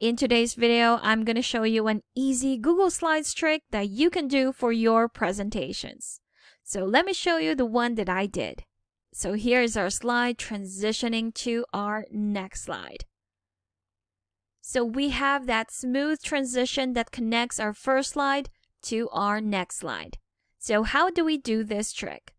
In today's video, I'm going to show you an easy Google Slides trick that you can do for your presentations. So let me show you the one that I did. So here's our slide transitioning to our next slide. So we have that smooth transition that connects our first slide to our next slide. So how do we do this trick?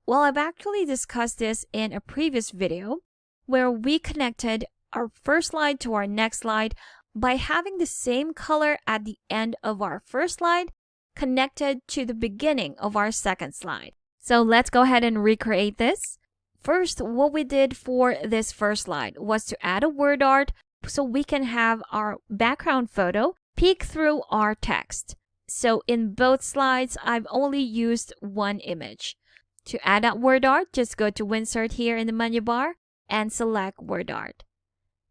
Well, I've actually discussed this in a previous video where we connected our first slide to our next slide by having the same color at the end of our first slide connected to the beginning of our second slide. So let's go ahead and recreate this. First, what we did for this first slide was to add a word art so we can have our background photo peek through our text. So in both slides, I've only used one image. To add that word art, just go to Insert here in the menu bar and select Word Art.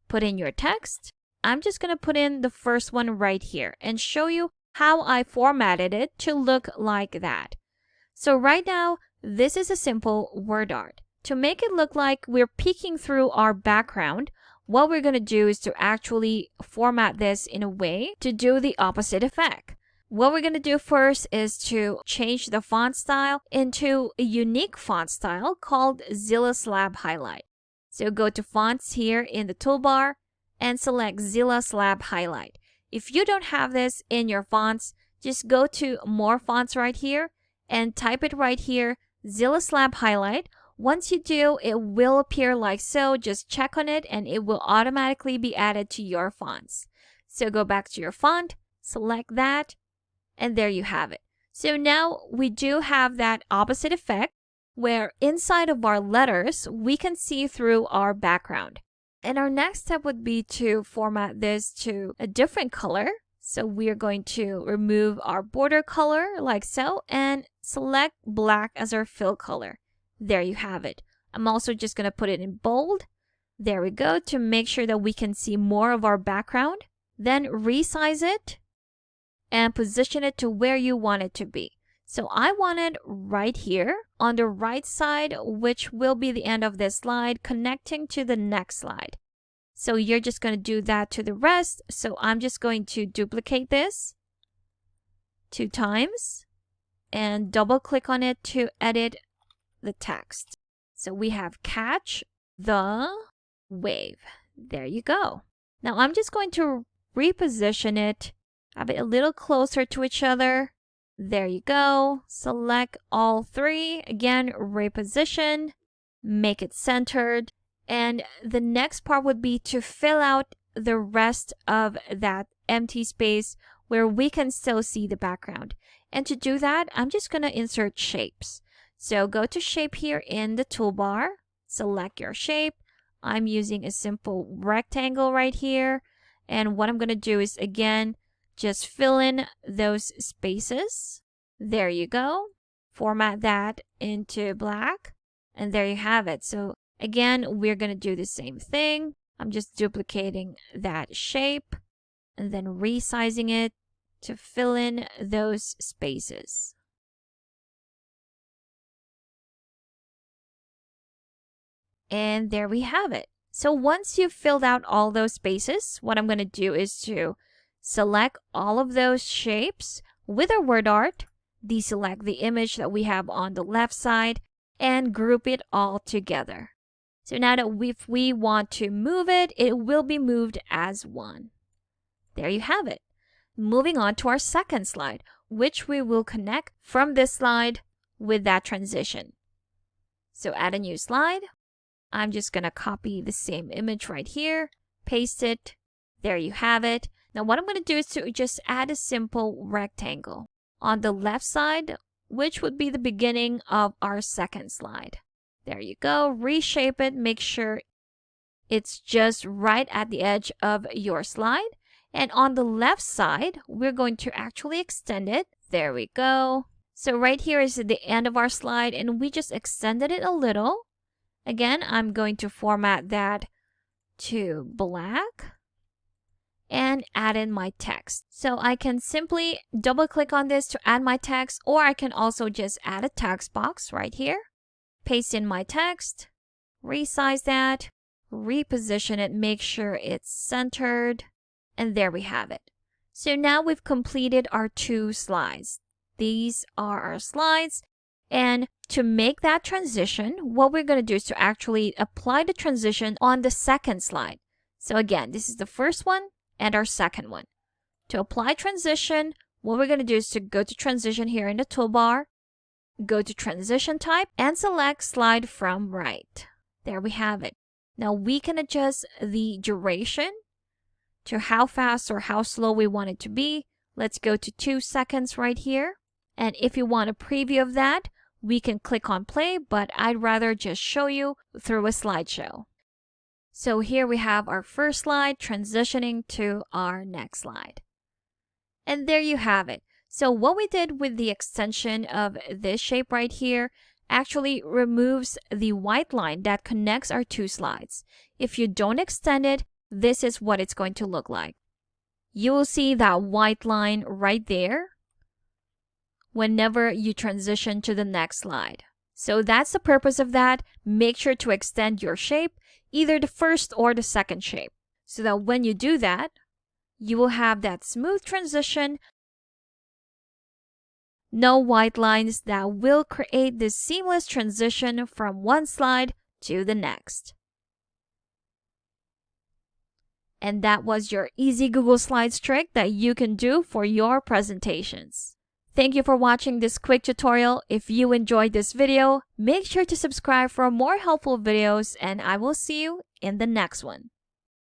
Put in your text. I'm just going to put in the first one right here and show you how I formatted it to look like that. So right now, this is a simple word art. To make it look like we're peeking through our background, what we're going to do is to actually format this in a way to do the opposite effect. What we're going to do first is to change the font style into a unique font style called Zilla Slab Highlight. So go to Fonts here in the toolbar and select Zilla Slab Highlight. If you don't have this in your fonts, just go to More Fonts right here and type it right here, Zilla Slab Highlight. Once you do, it will appear like so. Just check on it and it will automatically be added to your fonts. So go back to your font, select that, and there you have it. So now we do have that opposite effect where inside of our letters, we can see through our background. And our next step would be to format this to a different color. So we're going to remove our border color like so and select black as our fill color. There you have it. I'm also just going to put it in bold. There we go, to make sure that we can see more of our background. Then resize it and position it to where you want it to be. So I want it right here on the right side, which will be the end of this slide, connecting to the next slide. So you're just going to do that to the rest. So I'm just going to duplicate this 2 times and double click on it to edit the text. So we have catch the wave. There you go. Now I'm just going to reposition it, have it a little closer to each other. There you go. Select all 3. Again, reposition, make it centered. And the next part would be to fill out the rest of that empty space where we can still see the background. And to do that, I'm just going to insert shapes. So go to shape here in the toolbar, select your shape. I'm using a simple rectangle right here. And what I'm going to do is, again, just fill in those spaces. There you go. Format that into black. And there you have it. So again, we're going to do the same thing. I'm just duplicating that shape and then resizing it to fill in those spaces. And there we have it. So once you've filled out all those spaces, what I'm going to do is to select all of those shapes with our word art, deselect the image that we have on the left side, and group it all together. So now that if we want to move it, it will be moved as one. There you have it. Moving on to our second slide, which we will connect from this slide with that transition. So add a new slide. I'm just going to copy the same image right here, paste it. There you have it. Now what I'm going to do is to just add a simple rectangle on the left side, which would be the beginning of our second slide. There you go. Reshape it. Make sure it's just right at the edge of your slide. And on the left side, we're going to actually extend it. There we go. So right here is the end of our slide and we just extended it a little. Again, I'm going to format that to black and add in my text. So I can simply double click on this to add my text, or I can also just add a text box right here. Paste in my text, resize that, reposition it, make sure it's centered, And there we have it. So now we've completed our 2 slides. These are our slides. And to make that transition, what we're going to do is to actually apply the transition on the second slide. So again, this is the first one and our second one. To apply transition, what we're going to do is to go to transition here in the toolbar, go to transition type, and select slide from right. There we have it. Now we can adjust the duration to how fast or how slow we want it to be. Let's go to 2 seconds right here. And if you want a preview of that, we can click on play, but I'd rather just show you through a slideshow. So here we have our first slide transitioning to our next slide. And there you have it. So what we did with the extension of this shape right here actually removes the white line that connects our 2 slides. If you don't extend it, this is what it's going to look like. You will see that white line right there whenever you transition to the next slide. So that's the purpose of that. Make sure to extend your shape, either the first or the second shape, so that when you do that, you will have that smooth transition. No white lines that will create this seamless transition from one slide to the next. And that was your easy Google Slides trick that you can do for your presentations. Thank you for watching this quick tutorial. If you enjoyed this video, make sure to subscribe for more helpful videos, and I will see you in the next one.